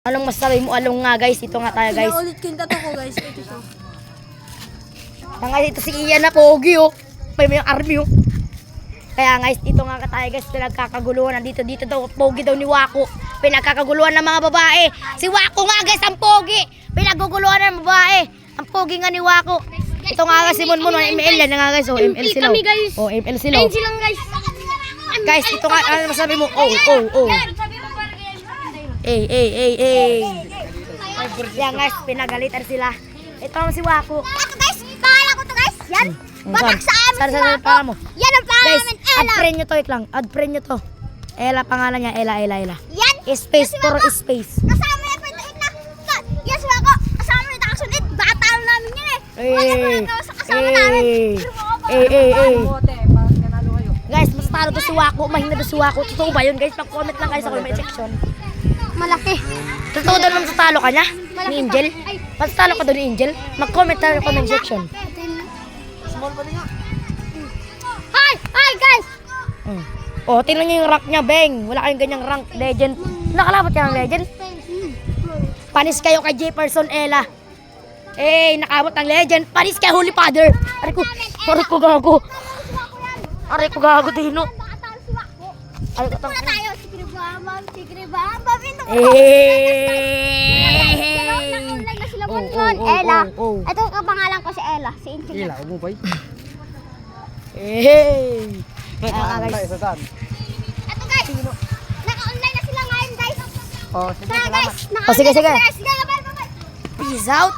Anong masasabi mo? Along nga guys, ito nga tayo guys. Pinaulit ko yung tato ko guys. Ito to. Nga ito si Ian na pogi oh. May yung army oh. Kaya guys, ito nga tayo guys, pinagkakaguluhan. Nandito daw, pogi daw ni Wako. Pinagkakaguluhan ng mga babae. Si Wako nga guys, ang pogi. Pinaguguluhan ng babae. Ang pogi nga ni Wako. Ito nga guys, si Monmon, ML yan nga guys. Oh, ML sila. Oh, ML sila. Ayun silang guys. Guys, ito nga, ano masabi mo? Oh. Yan guys, pinagalitan sila. Ito naman si Wako. Ito guys, pangalan ko to guys. Yan. Batak sa amin si Wako. Mo. Yan ang pangalan Guys, namin, add Ella. friend nyo to, lang. Add friend nyo to. Ella, pangalan niya. Ella. Yan. Space, puro space. Kasama yan pa ito na. Yan si Wako. Kasama rin nakasunod. Bata lang namin yan eh. Wala ko sa kasama namin. Guys, mas talo to si Wako. Mahina to si Wako. Totoo ba yun guys? Mag-comment lang kayo sa comment section. Malaki. Totoo daw naman talo ka niya? Ni Angel? Mas talo ka daw ni Angel? Mag-comment tayo sa comment section. Hi guys. Oh, tingnan niyo yung rank niya, Beng. Wala kayong ganyang rank. Legend. Nakalabat ka ng legend? Panis kayo kay Jefferson Ella. Nakabot ng legend. Panis kay Holy Father. Aray ko gago. Dino. Bata si Wako. Aray ko Muna tayo. Sigre bam. Online na sila Monmon. Ella. Ito ang pangalan ko si Ella. Si Angel. Ila, mo ba? Guys. Ito guys. Naka-online na sila ngayon guys. Oh, sige, Tara guys. Oh, sige. Naka-online na sila. Bye. Peace out.